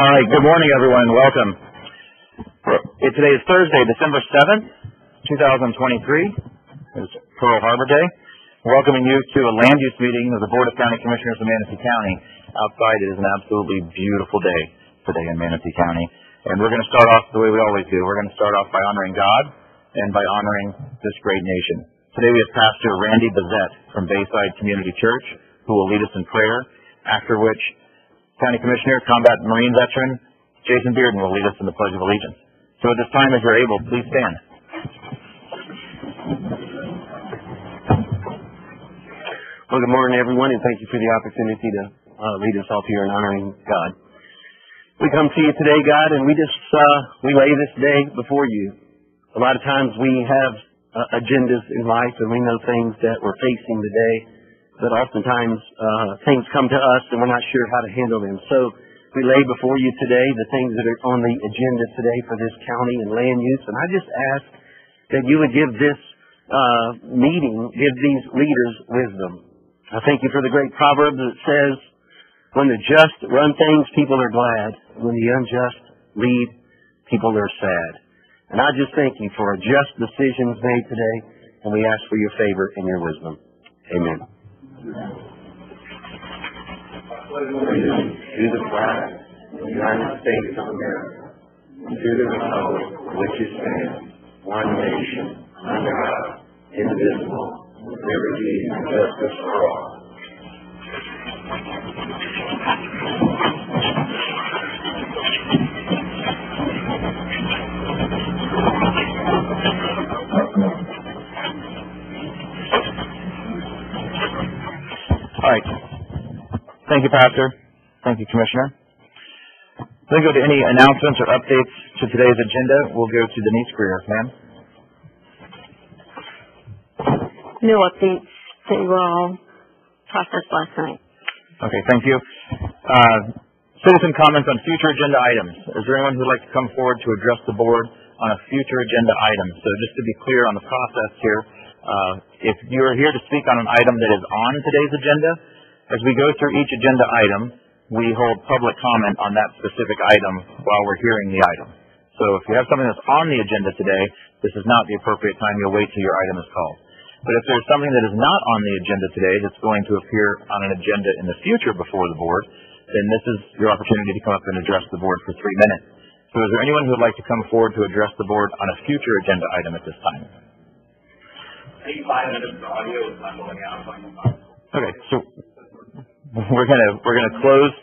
All right, good morning, everyone. Welcome. Today is Thursday, December 7th, 2023. It's Pearl Harbor Day. Welcoming you to a land use meeting of the Board of County Commissioners of Manatee County. Outside, it is an absolutely beautiful day today in Manatee County. And we're going to start off the way we always do. We're going to start off by honoring God and by honoring this great nation. Today we have Pastor Randy Bazette from Bayside Community Church, who will lead us in prayer, after which County Commissioner, Combat Marine Veteran, Jason Bearden will lead us in the Pledge of Allegiance. So at this time, if you're able, please stand. Well, good morning, everyone, and thank you for the opportunity to lead us off here in honoring God. We come to you today, God, and we lay this day before you. A lot of times we have agendas in life, and we know things that we're facing today. But oftentimes things come to us and we're not sure how to handle them. So we lay before you today the things that are on the agenda today for this county and land use. And I just ask that you would give this meeting, give these leaders wisdom. I thank you for the great proverb that says, when the just run things, people are glad. When the unjust lead, people are sad. And I just thank you for just decisions made today. And we ask for your favor and your wisdom. Amen. To the flag of the United States of America, to the republic which is stands, one nation, under God, indivisible, with liberty and justice for all. All right. Thank you, Pastor. Thank you, Commissioner. Then go to any announcements or updates to today's agenda. We'll go to Denise Greer, ma'am. No updates. They were all processed last night. Okay, thank you. Citizen comments on future agenda items. Is there anyone who would like to come forward to address the board on a future agenda item? So just to be clear on the process here, if you are here to speak on an item that is on today's agenda, as we go through each agenda item, we hold public comment on that specific item while we're hearing the item. So if you have something that's on the agenda today, this is not the appropriate time. You'll wait till your item is called. But if there's something that is not on the agenda today that's going to appear on an agenda in the future before the board, then this is your opportunity to come up and address the board for 3 minutes. So is there anyone who would like to come forward to address the board on a future agenda item at this time? 5 minutes of audio is not going out. Okay, so we're gonna close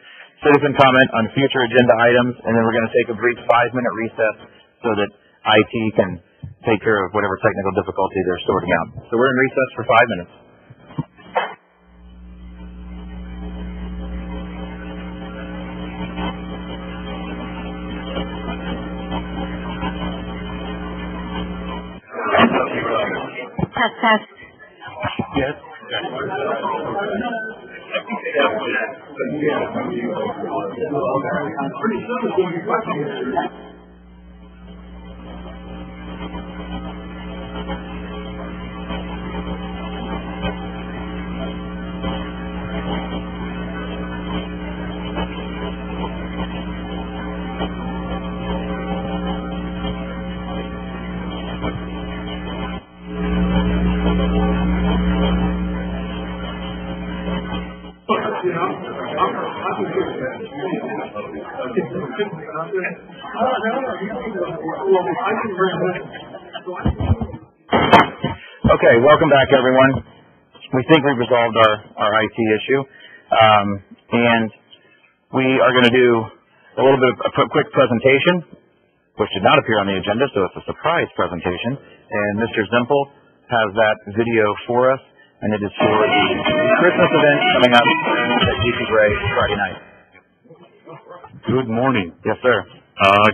citizen comment on future agenda items, and then we're gonna take a brief 5-minute recess so that IT can take care of whatever technical difficulty they're sorting out. So we're in recess for 5 minutes. Pass. Yes. Okay, welcome back, everyone. We think we've resolved our IT issue, and we are going to do a little bit of a quick presentation, which did not appear on the agenda, so it's a surprise presentation. And Mr. Zimpel has that video for us, and it is for the Christmas event coming up at GC Gray Friday night. Good morning. Yes, sir.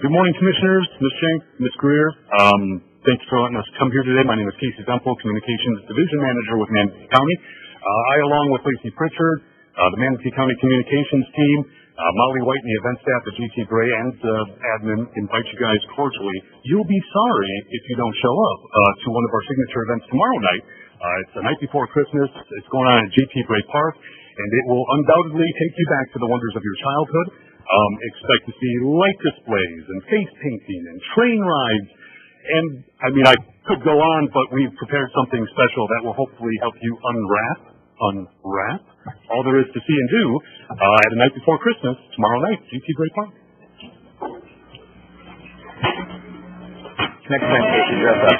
Good morning, Commissioners, Ms. Shank, Ms. Greer. Thank you for letting us come here today. My name is Casey Zimpel, Communications Division Manager with Manatee County. I, along with Lacey Pritchard, the Manatee County Communications team, Molly White and the event staff at GC Gray and admin invite you guys cordially. You'll be sorry if you don't show up to one of our signature events tomorrow night. It's the night before Christmas. It's going on at GT Gray Park, and it will undoubtedly take you back to the wonders of your childhood. Expect to see light displays and face painting and train rides. And, I mean, I could go on, but we've prepared something special that will hopefully help you unwrap all there is to see and do at the night before Christmas, tomorrow night, GT Bray Park. Next time, Casey, dress up.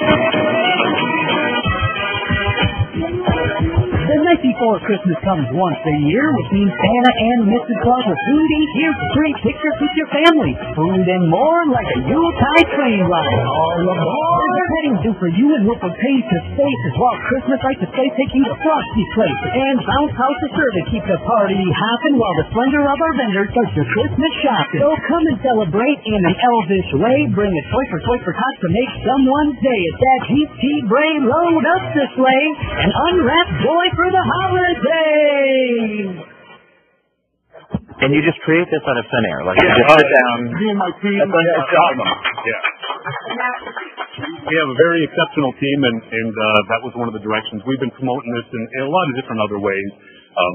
The night before Christmas comes once a year, which means Santa and Mrs. Claus are food eat here to create pictures with your family. Food and more like a Yuletide train ride. All aboard! The petting zoo for you and Wilford pays to spaces while Christmas lights display take you to Frosty Place. And Bounce House to serve to keep the party hopping while the splendor of our vendors starts your Christmas shopping. So come and celebrate in an elvish way. Bring a toy for tots to make someone's day. It's that GT Bray load up the sleigh and unwrap joy for the holidays. And you just create this out of thin air, like you just sit down. Me and my team. That's awesome. Yeah. We have a very exceptional team, and that was one of the directions. We've been promoting this in a lot of different other ways.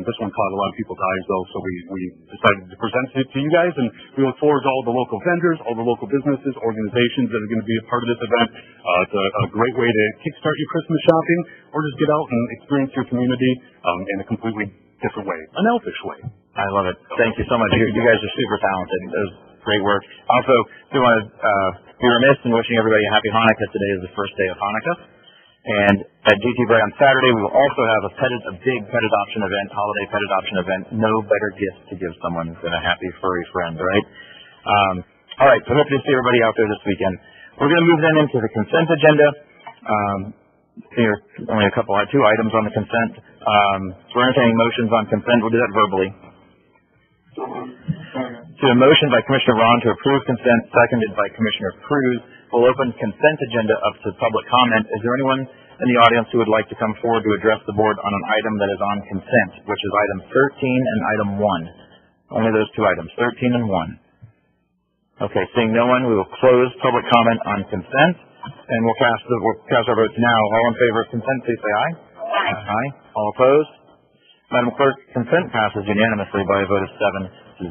This one caught a lot of people's eyes, though, so we decided to present it to you guys, and we look forward to all the local vendors, all the local businesses, organizations that are going to be a part of this event. It's a great way to kickstart your Christmas shopping, or just get out and experience your community in a completely different way, an elfish way. I love it. Thank you so much. You guys are super talented. It was great work. Also, do want to be remiss in wishing everybody a happy Hanukkah. Today is the first day of Hanukkah. And at GT Bray on Saturday, we will also have a big pet adoption event, holiday pet adoption event. No better gift to give someone than a happy furry friend, right? All right, so hope to see everybody out there this weekend. We're going to move then into the consent agenda. Here are only two items on the consent. So we're entertaining motions on consent. We'll do that verbally. To a motion by Commissioner Ron to approve consent, seconded by Commissioner Cruz. We'll open consent agenda up to public comment. Is there anyone in the audience who would like to come forward to address the board on an item that is on consent, which is item 13 and item 1? Only those two items, 13 and 1. Okay, seeing no one, we will close public comment on consent, and we'll cast our votes now. All in favor of consent, please say aye. Aye. Aye. All opposed? Madam Clerk, consent passes unanimously by a vote of 7-0.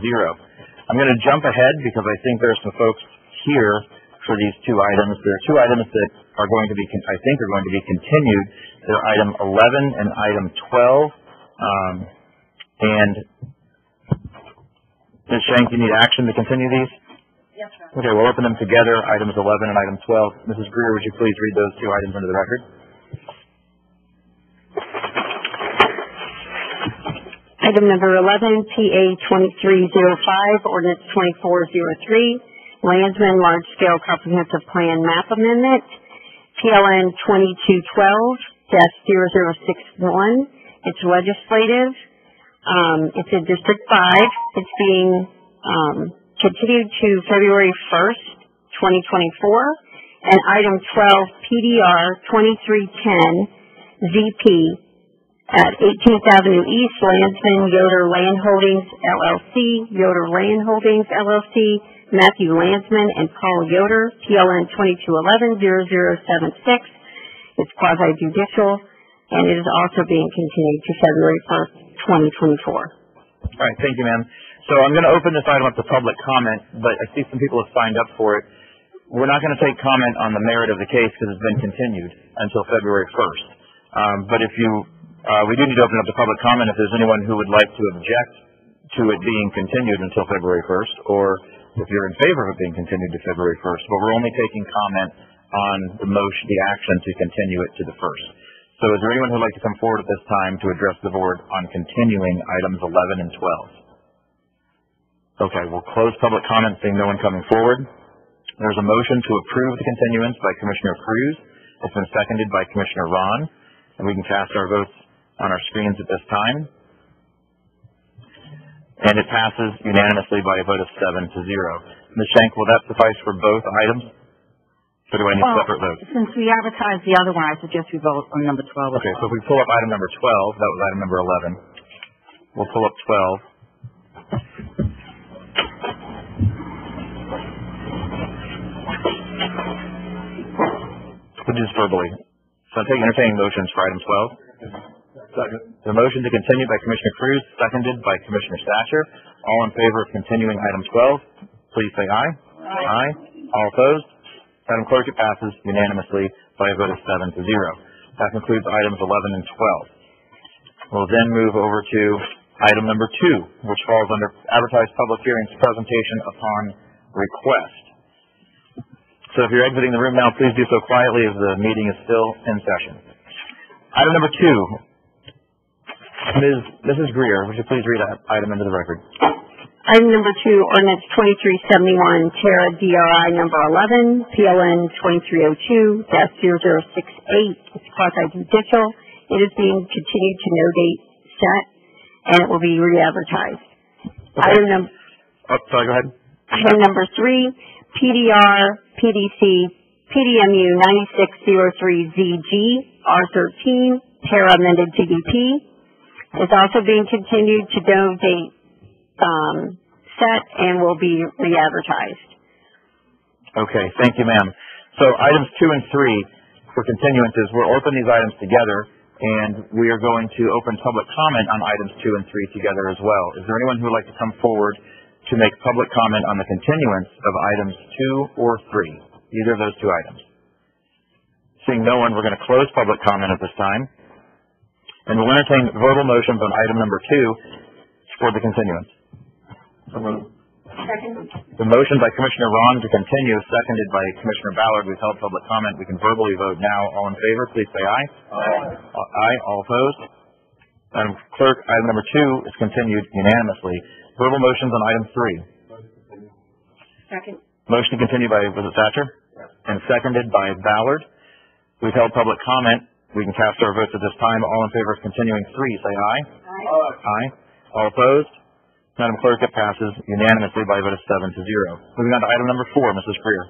I'm going to jump ahead because I think there are some folks here for these two items. There are two items that are going to be, continued. They're item 11 and item 12. And Ms. Shank, you need action to continue these? Yes, sir. Okay, we'll open them together, items 11 and item 12. Mrs. Greer, would you please read those two items into the record? Item number 11, PA 2305, ordinance 2403, Landsman Large-Scale Comprehensive Plan Map Amendment, PLN 2212-0061. It's legislative. It's in District 5. It's being continued to February 1st, 2024. And item 12, PDR 2310, ZP, at 18th Avenue East, Landsman Yoder Land Holdings, LLC, Yoder Land Holdings, LLC, Matthew Landsman and Paul Yoder, PLN 2211-0076. It's quasi-judicial, and it is also being continued to February 1st, 2024. All right, thank you, ma'am. So I'm going to open this item up to public comment, but I see some people have signed up for it. We're not going to take comment on the merit of the case because it's been continued until February 1st. But if we do need to open up to public comment if there's anyone who would like to object to it being continued until February 1st, or if you're in favor of it being continued to February 1st. But we're only taking comment on the motion, the action to continue it to the 1st. So is there anyone who would like to come forward at this time to address the board on continuing items 11 and 12? Okay, we'll close public comment, seeing no one coming forward. There's a motion to approve the continuance by Commissioner Cruz. It's been seconded by Commissioner Ron, and we can cast our votes on our screens at this time. And it passes unanimously by a vote of 7-0. Ms. Shank, will that suffice for both items? Or do I need separate votes? Since we advertised the other one, I suggest we vote on number 12. Okay, so if we pull up item number 12, that was item number 11. We'll pull up 12. We'll do this verbally. So I'm taking entertaining motions for item 12. Second. The motion to continue by Commissioner Cruz, seconded by Commissioner Thatcher. All in favor of continuing item 12, please say aye. Aye. All opposed? Madam Clerk, it passes unanimously by a vote of 7-0. That concludes items 11 and 12. We'll then move over to item number 2, which falls under advertised public hearings presentation upon request. So if you're exiting the room now, please do so quietly as the meeting is still in session. Item number 2. Mrs. Greer, would you please read that item into the record? Item number 2, ordinance 2371, Terra DRI number 11, PLN 2302-0068. It's quasi-judicial. It is being continued to no date set, and it will be re-advertised. Okay. Sorry, go ahead. Item number 3, PDR, PDC, PDMU 9603ZG, R13, Terra amended TDP. Is also being continued to no date set and will be re-advertised. Okay, thank you, ma'am. So items 2 and 3 for continuances, we'll open these items together, and we are going to open public comment on items 2 and 3 together as well. Is there anyone who would like to come forward to make public comment on the continuance of items 2 or 3, either of those 2 items? Seeing no one, we're going to close public comment at this time, and we'll entertain verbal motions on item number 2 for the continuance. Second. The motion by Commissioner Ron to continue, seconded by Commissioner Ballard. We've held public comment. We can verbally vote now. All in favor, please say aye. Aye. Aye. All opposed? Madam Clerk, item number 2 is continued unanimously. Verbal motions on item 3. Second. Motion to continue by, was it Thatcher? Yes. And seconded by Ballard. We've held public comment. We can cast our votes at this time. All in favor of continuing 3, say aye. Aye. Aye. All opposed? Madam Clerk, it passes unanimously by a vote of 7-0. Moving on to item number 4, Mrs. Greer.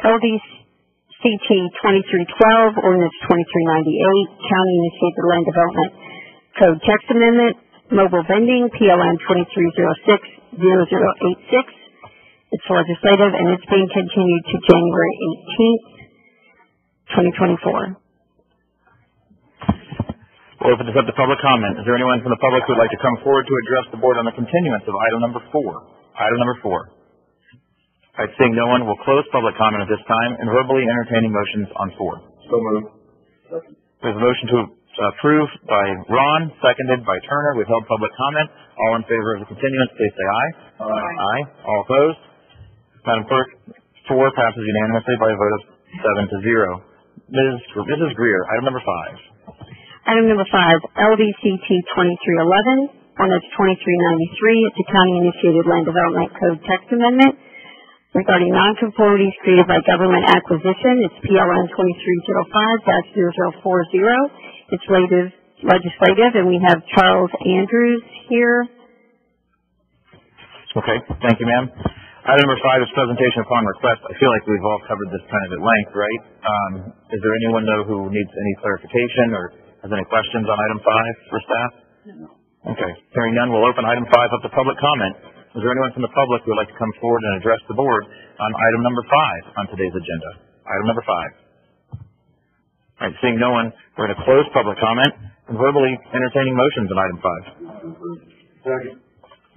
LDCT 2312, ordinance 2398, County Initiated Land Development Code Text Amendment, Mobile Vending, PLN 2306-0086. It's legislative, and it's being continued to January 18th, 2024. We'll open this up to public comment. Is there anyone from the public who would like to come forward to address the board on the continuance of item number 4? Item number 4. All right, seeing no one, we'll close public comment at this time and verbally entertaining motions on 4. So moved. There's a motion to approve by Ron, seconded by Turner. We've held public comment. All in favor of the continuance, please say aye. Aye. Aye. All opposed? Madam Clerk, 4 passes unanimously by a vote of 7-0. Mrs. Greer, item number 5. Item number 5, LDCT 2311, ordinance 2393. It's a county-initiated land development code text amendment regarding nonconformities created by government acquisition. It's PLN 2305-0040. It's legislative, and we have Charles Andrews here. Okay, thank you, ma'am. Item number 5 is presentation upon request. I feel like we've all covered this kind of at length, right? Is there anyone, though, who needs any clarification or has any questions on item 5 for staff? No. Okay. Hearing none, we'll open item 5 up to public comment. Is there anyone from the public who would like to come forward and address the board on item number 5 on today's agenda? Item number 5. All right, seeing no one, we're going to close public comment and verbally entertaining motions on item 5. Second.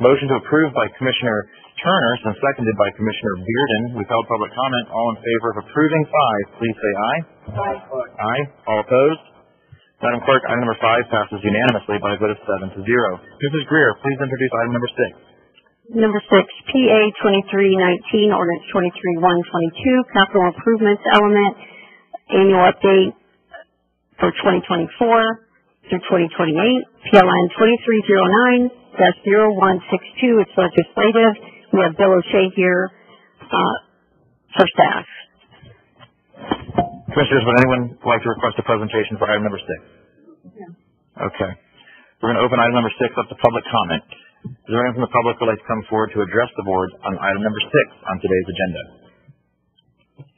Motion to approve by Commissioner Turner and seconded by Commissioner Bearden. We've held public comment. All in favor of approving 5, please say aye. Aye. Aye. All opposed? Madam Clerk, item number 5 passes unanimously by a vote of 7-0. Mrs. Greer, please introduce item number 6. Number 6, PA 2319, ordinance 23122, capital improvements element, annual update for 2024 through 2028, PLN 2309-0162. It's legislative. We have Bill O'Shea here for staff. Commissioners, would anyone like to request a presentation for item number 6? No. Okay. We're going to open item number 6 up to public comment. Is there anyone from the public who would like to come forward to address the board on item number 6 on today's agenda?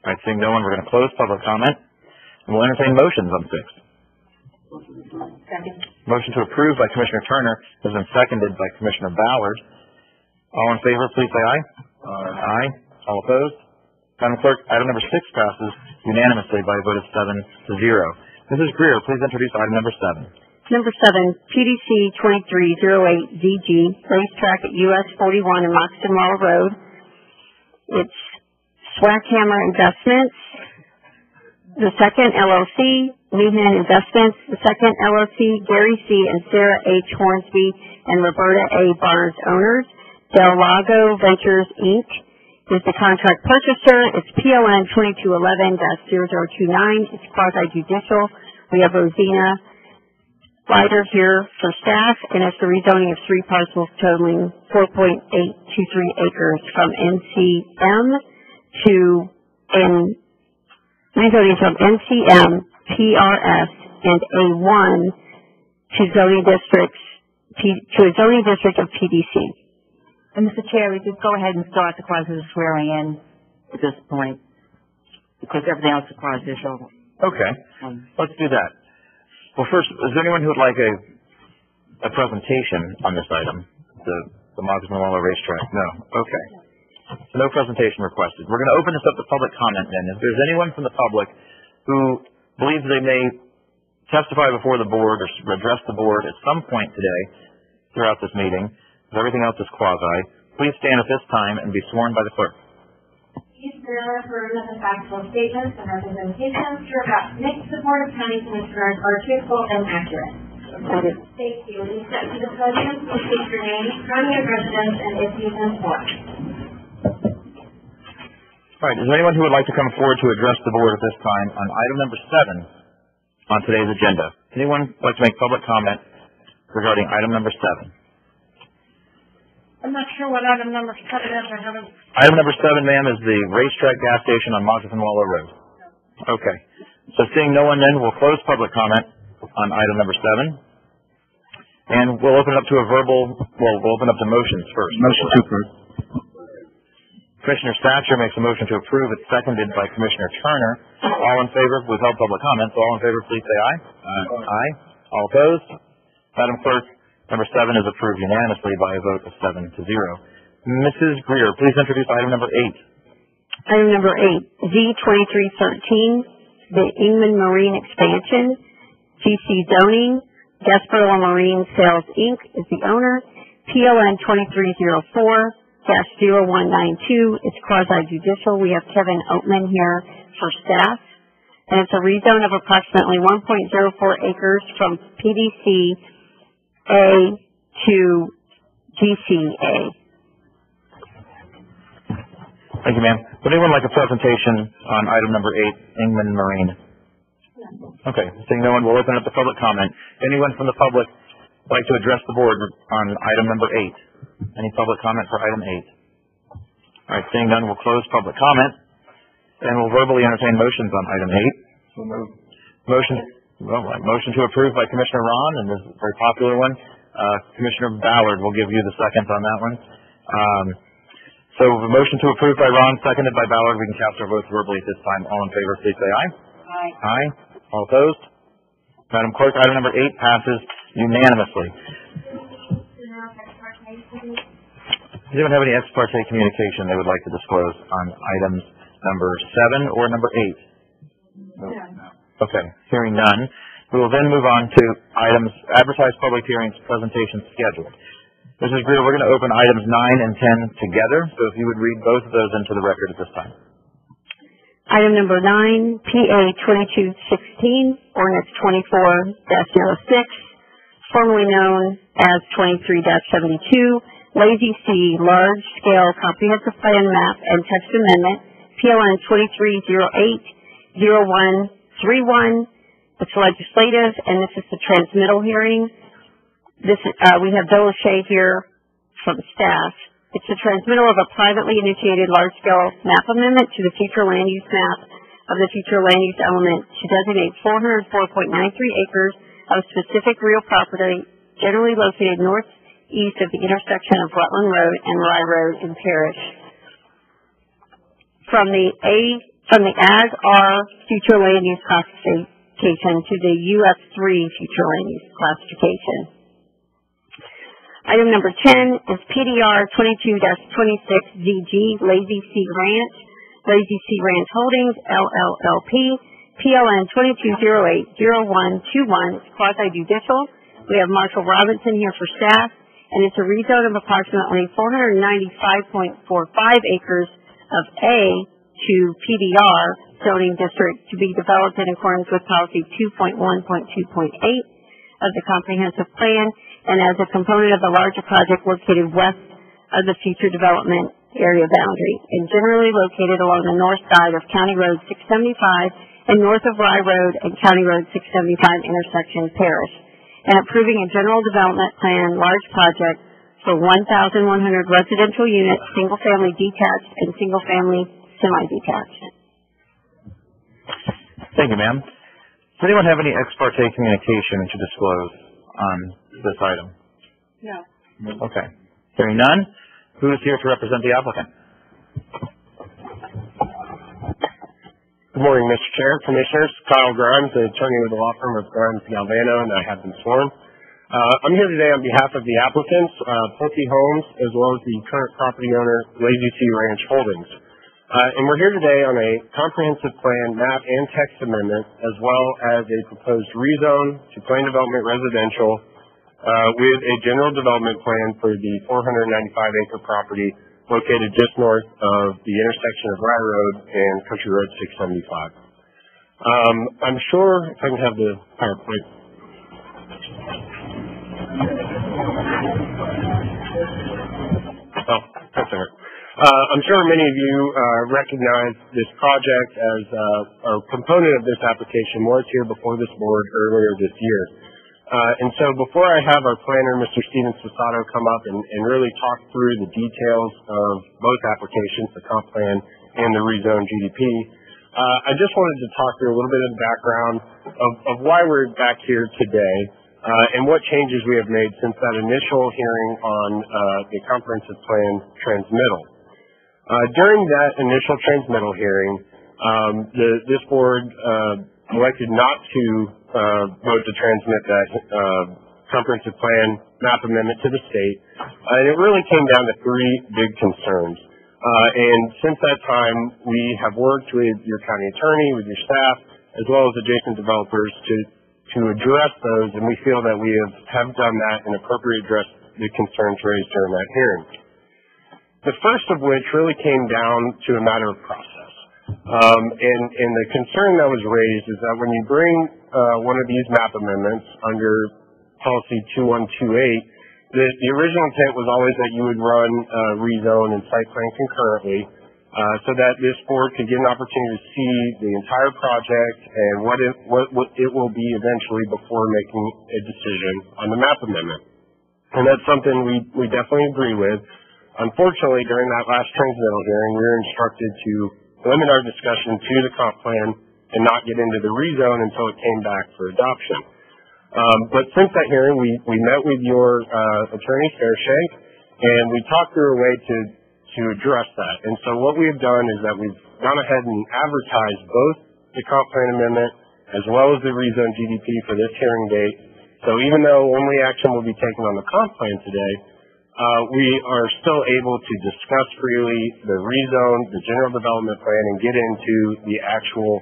All right, seeing no one, we're going to close public comment, and we'll entertain motions on 6. Second. Motion to approve by Commissioner Turner has been seconded by Commissioner Ballard. All in favor, please say aye. Aye. Aye. All opposed? Madam Clerk, item number 6 passes unanimously by a vote of 7-0. Mrs. Greer, please introduce item number 7. Number 7, PDC 2308ZG, racetrack at US 41 and Moccasin Wall Road. It's Swackhammer Investments. The second, LLC, Meehan Investments. The second, LLC, Gary C. and Sarah H. Hornsby and Roberta A. Barnes, owners. Del Lago Ventures, Inc. is the contract purchaser. It's PLN 2211-0029. It's quasi-judicial. We have Rosina Ryder here for staff, and it's the rezoning of 3 parcels totaling 4.823 acres from NCM to rezoning from NCM, PRS, and A1 to zoning districts to a zoning district of PDC. And Mr. Chair, we just go ahead and start the quasi swearing in at this point, because everything else is quasi-judicial. Okay, let's do that. Well, first, is there anyone who would like a presentation on this item, the Moccasin Waller racetrack? No. Okay. So no presentation requested. We're going to open this up to public comment then. If there's anyone from the public who believes they may testify before the board or address the board at some point today throughout this meeting, because everything else is quasi, please stand at this time and be sworn by the clerk. Please bear for the factual statements and representations you're about to make to the Board of County Commissioners are truthful and accurate. Thank you. When you step to the podium, please state your name, county of residence, and if you can sworn. All right. Is there anyone who would like to come forward to address the board at this time on item number 7 on today's agenda? Anyone like to make public comment regarding item number 7? I'm not sure what item number 7 is. I haven't. Item number 7, ma'am, is the racetrack gas station on Moccasin Waller Road. Okay. So seeing no one then, we'll close public comment on item number 7. And we'll open it up to a verbal, we'll open up to motions first. Motion to approve. Commissioner Thatcher makes a motion to approve. It's seconded by Commissioner Turner. All in favor, we've held public comments. All in favor, please say aye. Aye. Aye. All opposed? Madam Clerk, number 7 is approved unanimously by a vote of 7-0. Mrs. Greer, please introduce item number 8. Item number 8, Z2313, the Ingman Marine Expansion, GC Zoning, Gasparilla Marine Sales, Inc. is the owner, PLN 2304-0192. It's quasi-judicial. We have Kevin Oatman here for staff. And it's a rezone of approximately 1.04 acres from PDC A to GCA. Thank you, ma'am. Would anyone like a presentation on item number 8, Ingman Marine? Okay. Seeing no one, we'll open up the public comment. Anyone from the public like to address the board on item number 8? Any public comment for item 8? All right. Seeing none, we'll close public comment, and we'll verbally entertain motions on item 8. So moved. Motion to approve by Commissioner Ron, and this is a very popular one. Commissioner Ballard will give you the second on that one. So the motion to approve by Ron, seconded by Ballard. We can cast our votes verbally at this time. All in favor, please say aye. Aye. Aye. All opposed? Madam Clerk, item number 8 passes unanimously. Does anyone have any ex parte communication they would like to disclose on items number 7 or number 8? No. Okay. Hearing none, we will then move on to items advertised public hearings, presentations scheduled. Mrs. Greer, we're going to open items 9 and 10 together, so if you would read both of those into the record at this time. Item number 9, PA 2216, ordinance 24-06, formerly known as 23-72, Lazy C, large-scale comprehensive plan map and text amendment, PLN 2308-0131. It's legislative, and this is the transmittal hearing. We have Bill O'Shea here from staff. It's a transmittal of a privately initiated large-scale map amendment to the future land use map of the future land use element to designate 404.93 acres of specific real property generally located northeast of the intersection of Rutland Road and Rye Road in Parrish. From the AS-R future land use classification to the US3 future land use classification. Item number 10 is PDR 22-26ZG, Lazy C Ranch Holdings, LLLP, PLN 2208-0121. It's quasi-judicial. We have Marshall Robinson here for staff, and it's a rezone of approximately 495.45 acres of A to PDR zoning district to be developed in accordance with policy 2.1.2.8 of the comprehensive plan and as a component of the larger project located west of the future development area boundary and generally located along the north side of County Road 675 and north of Rye Road and County Road 675 intersection Parish, and approving a general development plan large project for 1,100 residential units, single-family detached and single-family semi-detached. Thank you, ma'am. Does anyone have any ex parte communication to disclose on this item? No. Okay. Hearing none, who is here to represent the applicant? Good morning, Mr. Chair, Commissioners. Kyle Grimes, an attorney with the law firm of Grimes Galvano, and I have been sworn. I'm here today on behalf of the applicants, Pulte Homes, as well as the current property owner, Lazy Sea Ranch Holdings. And we're here today on a comprehensive plan, map, and text amendment, as well as a proposed rezone to plan development residential with a general development plan for the 495-acre property located just north of the intersection of Rye Road and Country Road 675. I'm sure, if I can have the PowerPoint. Oh, that's all right. I'm sure many of you recognize this project as a component of this application was here before this board earlier this year. And so before I have our planner, Mr. Steven Sasato, come up and really talk through the details of both applications, the comp plan and the rezone GDP, I just wanted to talk through a little bit of the background of why we're back here today and what changes we have made since that initial hearing on the comprehensive plan transmittal. During that initial transmittal hearing, this board elected not to vote to transmit that comprehensive plan map amendment to the state, and it really came down to three big concerns. And since that time, we have worked with your county attorney, with your staff, as well as adjacent developers to address those, and we feel that we have done that and appropriately addressed the concerns raised during that hearing. The first of which really came down to a matter of process. And the concern that was raised is that when you bring one of these map amendments under policy 2128, the original intent was always that you would run rezone and site plan concurrently so that this board could get an opportunity to see the entire project and what it will be eventually before making a decision on the map amendment. And that's something we definitely agree with. Unfortunately, during that last transmittal hearing, we were instructed to limit our discussion to the comp plan and not get into the rezone until it came back for adoption. But since that hearing, we met with your attorney, Fairshake, and we talked through a way to address that. And so what we have done is that we've gone ahead and advertised both the comp plan amendment as well as the rezone GDP for this hearing date. So even though only action will be taken on the comp plan today, we are still able to discuss freely the rezone, the general development plan, and get into the actual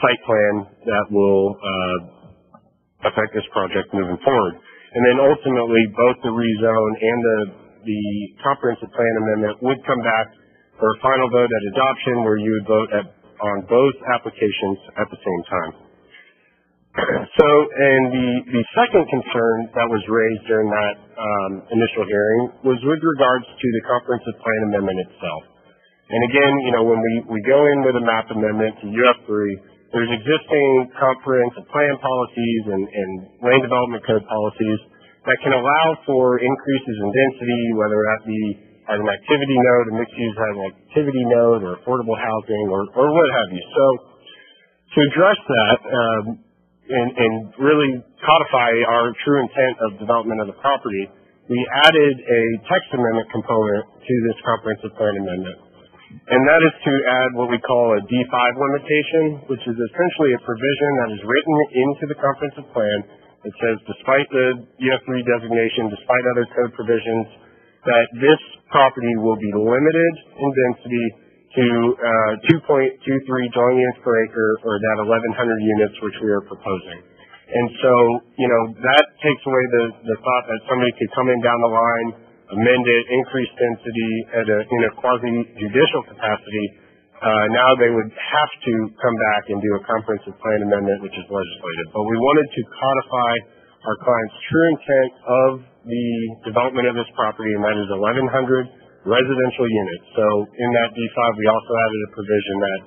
site plan that will affect this project moving forward. And then ultimately, both the rezone and the comprehensive plan amendment would come back for a final vote at adoption, where you would vote on both applications at the same time. So, and the second concern that was raised during that initial hearing was with regards to the comprehensive plan amendment itself. And again, when we go in with a map amendment to UF3, there's existing comprehensive plan policies and land development code policies that can allow for increases in density, whether that be at an activity node, a mixed use at an activity node, or affordable housing, or what have you. So, to address that, and really codify our true intent of development of the property, we added a text amendment component to this comprehensive plan amendment. And that is to add what we call a D5 limitation, which is essentially a provision that is written into the comprehensive plan that says, despite the UF3 designation, despite other code provisions, that this property will be limited in density to 2.23 dwelling units per acre, or that 1,100 units which we are proposing. And so, that takes away the thought that somebody could come in down the line, amend it, increase density in a quasi-judicial capacity. Now they would have to come back and do a comprehensive plan amendment, which is legislative. But we wanted to codify our client's true intent of the development of this property, and that is 1,100 residential units. So in that D5, we also added a provision that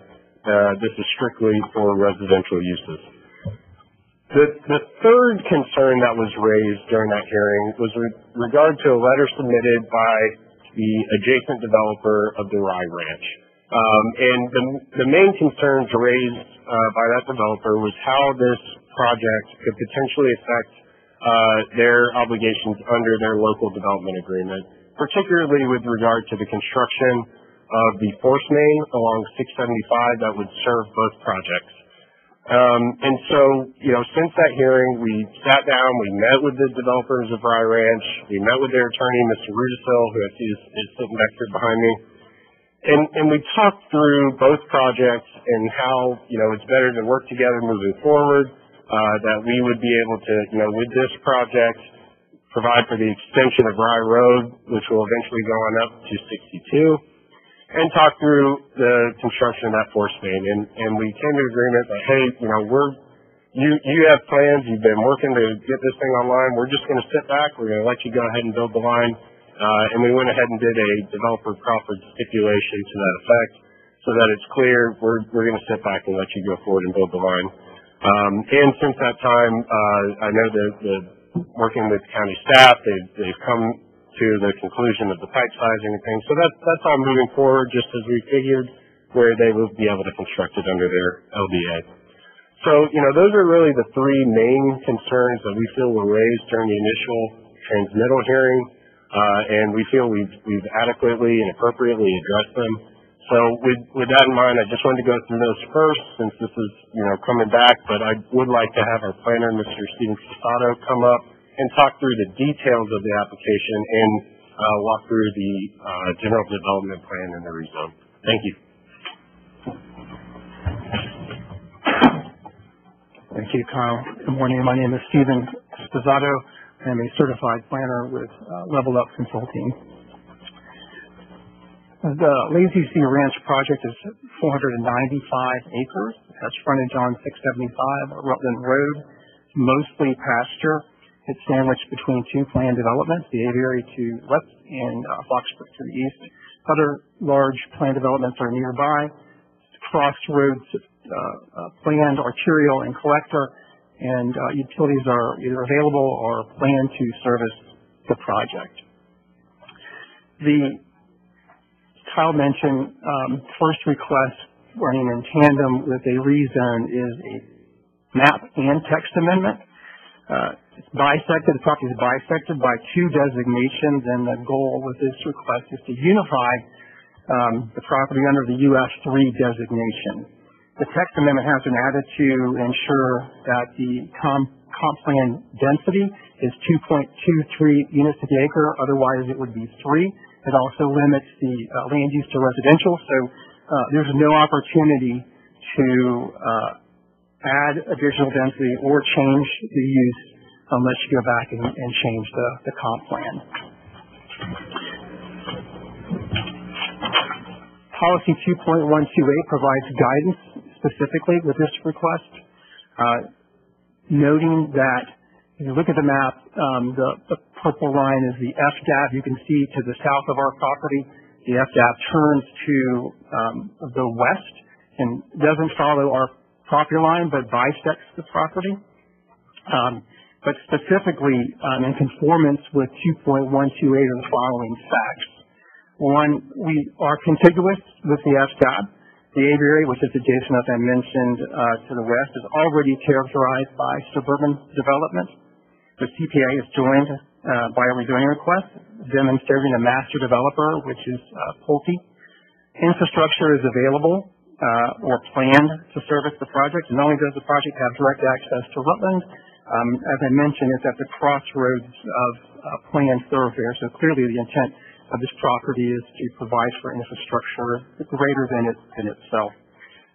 this is strictly for residential uses. The third concern that was raised during that hearing was with regard to a letter submitted by the adjacent developer of the Rye Ranch. And the main concerns raised by that developer was how this project could potentially affect their obligations under their local development agreement, particularly with regard to the construction of the force main along 675 that would serve both projects. And so, since that hearing, we sat down, we met with the developers of Rye Ranch, we met with their attorney, Mr. Rudisil, who is sitting back here behind me, and we talked through both projects and how, it's better to work together moving forward, that we would be able to, with this project, provide for the extension of Rye Road, which will eventually go on up to 62, and talk through the construction of that force main. And we came to agreement that, hey, you have plans, you've been working to get this thing online, we're just going to sit back, we're going to let you go ahead and build the line. And we went ahead and did a developer Crawford stipulation to that effect, so that it's clear we're going to sit back and let you go forward and build the line. And since that time, I know that working with county staff, they've come to the conclusion of the pipe sizing and things. So that's all moving forward, just as we figured, where they will be able to construct it under their LDA. So, those are really the three main concerns that we feel were raised during the initial transmittal hearing, and we feel we've adequately and appropriately addressed them. So with that in mind, I just wanted to go through those first, since this is, coming back, but I would like to have our planner, Mr. Stephen Casato, come up and talk through the details of the application and walk through the general development plan and the rezone. Thank you. Thank you, Kyle. Good morning. My name is Stephen Casato. I'm a certified planner with Level Up Consulting. The Lazy C Ranch project is 495 acres. It has frontage on 675 Rutland Road, mostly pasture. It's sandwiched between two planned developments, the Aviary to the west and Foxbrook to the east. Other large planned developments are nearby. Crossroads planned arterial and collector, and utilities are either available or planned to service the project. Kyle mentioned first request running in tandem with a rezone is a map and text amendment. It's bisected, the property is bisected by two designations, and the goal with this request is to unify the property under the US3 designation. The text amendment has been added to ensure that the comp plan density is 2.23 units to the acre, otherwise it would be 3. It also limits the land use to residential, so there's no opportunity to add additional density or change the use unless you go back and change the comp plan. Policy 2.128 provides guidance specifically with this request, noting that if you look at the map, the purple line is the FDAP. You can see to the south of our property, the FDAP turns to the west and doesn't follow our property line, but bisects the property. But specifically, in conformance with 2.128 are the following facts. One, we are contiguous with the FDAP. The aviary, which is adjacent, as I mentioned, to the west, is already characterized by suburban development. The CPA is joined by a rezoning request demonstrating a master developer, which is Pulte. Infrastructure is available or planned to service the project. Not only does the project have direct access to Rutland, as I mentioned, it's at the crossroads of planned thoroughfares. So clearly the intent of this property is to provide for infrastructure greater than itself.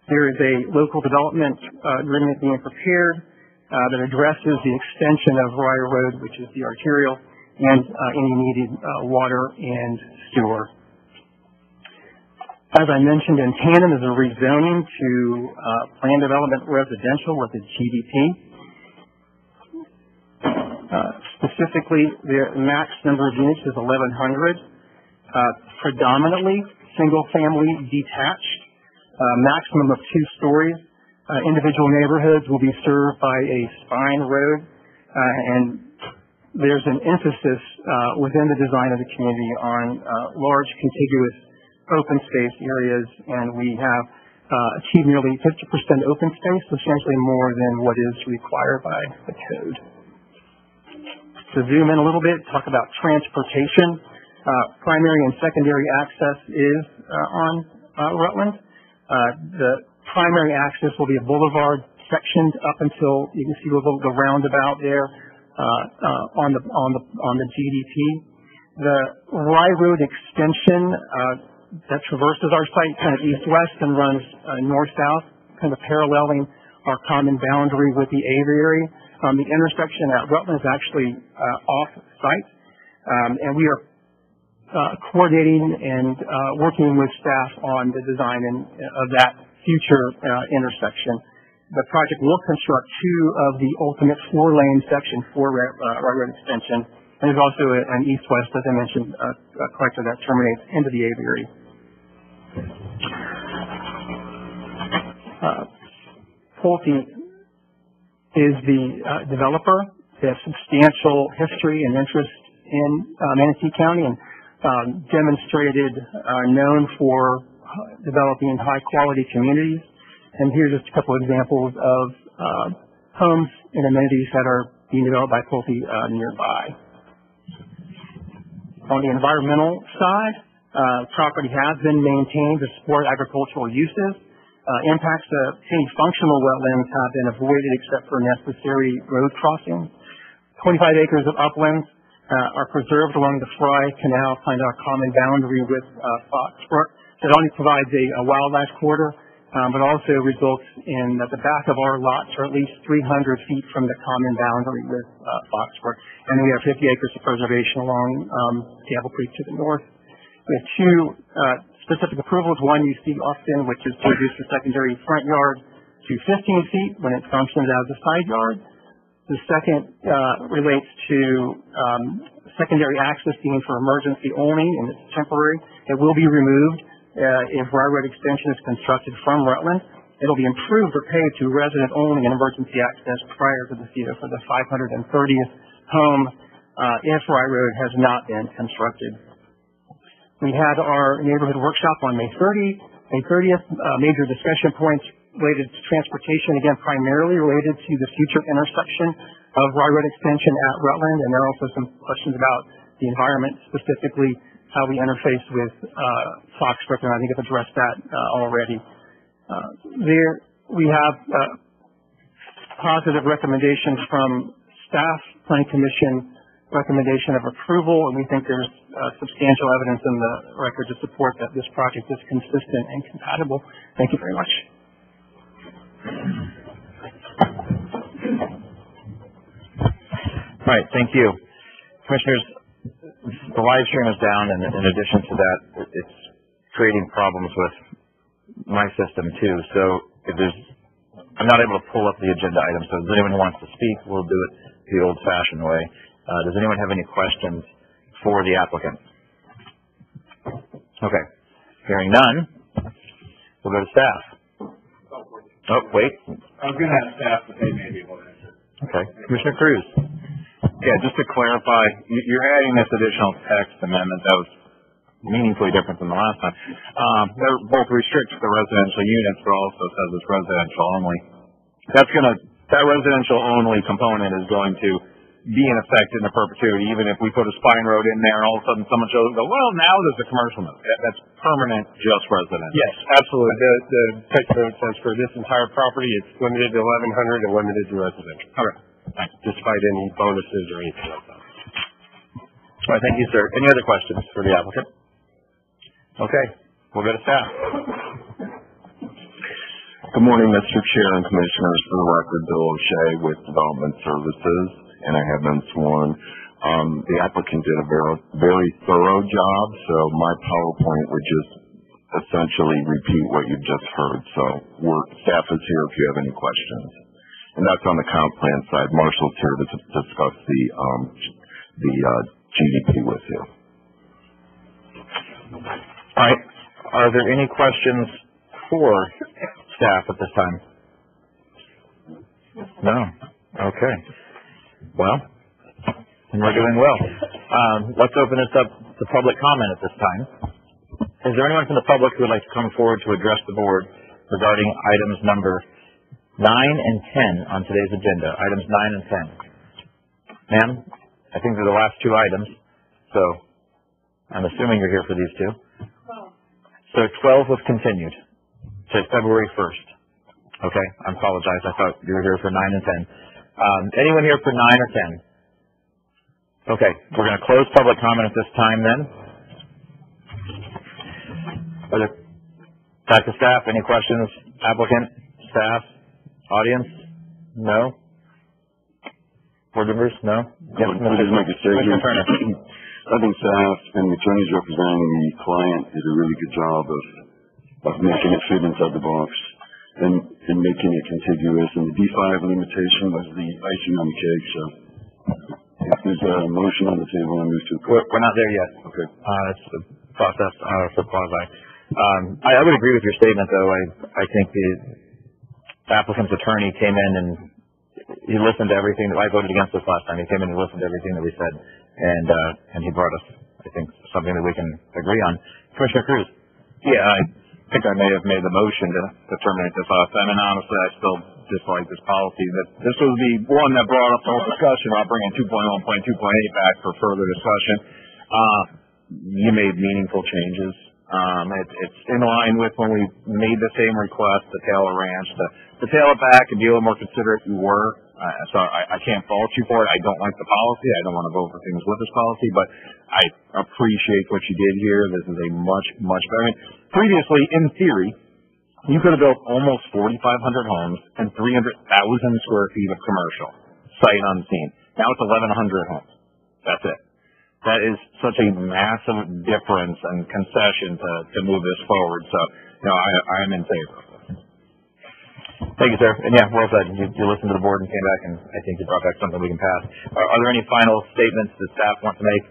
There is a local development agreement being prepared that addresses the extension of Ryder Road, which is the arterial, and any needed water and sewer. As I mentioned, in tandem is a rezoning to plan development residential with a GDP. Specifically, the max number of units is 1,100, predominantly single-family detached, maximum of 2 stories. Individual neighborhoods will be served by a spine road, and there's an emphasis within the design of the community on large contiguous open space areas, and we have achieved nearly 50% open space, substantially more than what is required by the code. To zoom in a little bit, talk about transportation. Primary and secondary access is on Rutland. The primary access will be a boulevard sectioned up until you can see the roundabout there on the GDP. The Rye Road extension that traverses our site kind of east-west and runs north-south, kind of paralleling our common boundary with the aviary. The intersection at Rutland is actually off-site, and we are coordinating and working with staff on the design of that future intersection. The project will construct 2 of the ultimate 4-lane section for Rye Road extension, and there's also an east-west, as I mentioned, collector that terminates into the aviary. Pulte is the developer. They have substantial history and interest in Manatee County and demonstrated known for developing high-quality communities. And here's just a couple examples of homes and amenities that are being developed by Pulte nearby. On the environmental side, property has been maintained to support agricultural uses. Impacts to any functional wetlands have been avoided except for necessary road crossings. 25 acres of uplands are preserved along the Fry Canal, kind of our common boundary with Foxbrook. It only provides a wildlife corridor, but also results in that the back of our lots are at least 300 feet from the common boundary with Foxbrook. And we have 50 acres of preservation along Gamble Creek to the north. We have 2 specific approvals. One you see often, which is to reduce the secondary front yard to 15 feet when it functions as a side yard. The second relates to secondary access being for emergency only, and it's temporary. It will be removed if Rye Road extension is constructed from Rutland. It will be improved or paved to resident only and emergency access prior to the CETA for the 530th home if Rye Road has not been constructed. We had our neighborhood workshop on May 30th. Major discussion points related to transportation, again, primarily related to the future intersection of Rye Road extension at Rutland, and there are also some questions about the environment, specifically how we interface with Foxbrook, and I think I've addressed that already. There we have positive recommendations from staff, Planning Commission recommendation of approval, and we think there's substantial evidence in the record to support that this project is consistent and compatible. Thank you very much. All right, thank you. Commissioners, the live stream is down, and in addition to that, it's creating problems with my system too. So I'm not able to pull up the agenda items, so if anyone who wants to speak, we'll do it the old-fashioned way. Does anyone have any questions for the applicant? Okay. Hearing none, we'll go to staff. Oh, wait. I was going to ask staff, but they may be able to answer. Okay. Commissioner Cruz. Yeah, just to clarify, you're adding this additional text amendment that was meaningfully different than the last time. That both restricts the residential units, but also says it's residential only. That residential only component is going to be in effect in the perpetuity, even if we put a spine road in there and all of a sudden someone shows and go, well, now there's a commercial node. That's permanent, just residential. Yes, absolutely. The text note says for this entire property, it's limited to 1,100 and limited to residential. Okay. Thanks. Despite any bonuses or anything like that. All right, thank you, sir. Any other questions for the applicant? Okay, we'll go to staff. Good morning, Mr. Chair and Commissioners. For the record, Bill O'Shea with Development Services, and I have been sworn. The applicant did a very thorough job, so my PowerPoint would just essentially repeat what you've just heard. So staff is here if you have any questions. And that's on the comp plan side. Marshall's here to discuss the GDP with you. All right. Are there any questions for staff at this time? No. Okay. Well, and we're doing well. Let's open this up to public comment at this time. Is there anyone from the public who would like to come forward to address the board regarding items number 9 and 10 on today's agenda? Items 9 and 10. Ma'am, I think they're the last two items, so I'm assuming you're here for these two. So 12 was continued to February 1st. Okay, I apologize. I thought you were here for 9 and 10. Anyone here for 9 or 10? Okay, we're going to close public comment at this time then. Back to staff. Any questions? Applicant, staff, audience? No? Board members? No? Yes, Mr. Turner. I think staff and the attorneys representing the client did a really good job of making it fit inside the box and making it contiguous. And the D5 limitation was the icing on the cake. So if there's a motion on the table, I move to approve. We're not there yet. Okay. It's the process for quasi. I would agree with your statement, though. I think the applicant's attorney came in and he listened to everything. I voted against this last time. He came in and listened to everything that we said. And he brought us, I think, something that we can agree on. Commissioner Cruz. Yeah, I think I may have made the motion to terminate this last time, and honestly, I still dislike this policy. That this was the one that brought up the whole discussion about bringing 2.1.2.8 back for further discussion. You made meaningful changes. It's in line with when we made the same request to Taylor Ranch to tail it back and be a little more considerate. We were. So I can't fault you for it. I don't like the policy. I don't want to vote for things with this policy, but I appreciate what you did here. This is a much, much better. I mean, previously, in theory, you could have built almost 4,500 homes and 300,000 square feet of commercial, sight unseen. Now it's 1,100 homes. That's it. That is such a massive difference and concession to move this forward. So, I am in favor of this. Thank you, sir. And yeah, well said. You listened to the board and came back, and I think you brought back something we can pass. Are there any final statements that staff want to make?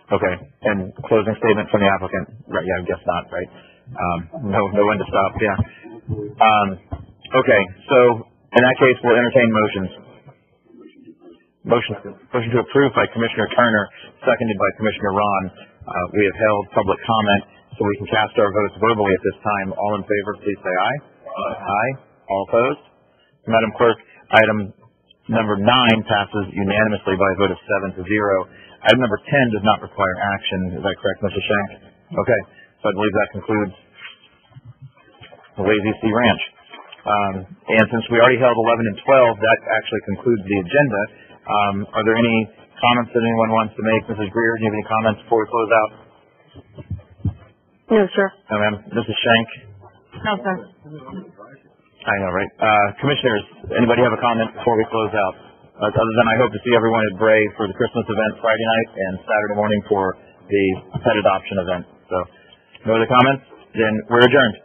Okay. And closing statement from the applicant? Right. Yeah, I guess not. Right. No when to stop. Yeah. Okay. So in that case, we'll entertain motions. Motion to approve by Commissioner Turner, seconded by Commissioner Ron. We have held public comment, so we can cast our votes verbally at this time. All in favor, please say aye. Aye. All opposed? Madam Clerk, item number 9 passes unanimously by a vote of 7-0. Item number 10 does not require action. Is that correct, Mr. Shank? Okay. So I believe that concludes the Lazy C Ranch. And since we already held 11 and 12, that actually concludes the agenda. Are there any comments that anyone wants to make? Mrs. Greer, do you have any comments before we close out? No, sir. No, ma'am. Mrs. Shank? No, sir. I know, right? Commissioners, anybody have a comment before we close out? Other than I hope to see everyone at Bray for the Christmas event Friday night and Saturday morning for the pet adoption event. So, no other comments? Then we're adjourned.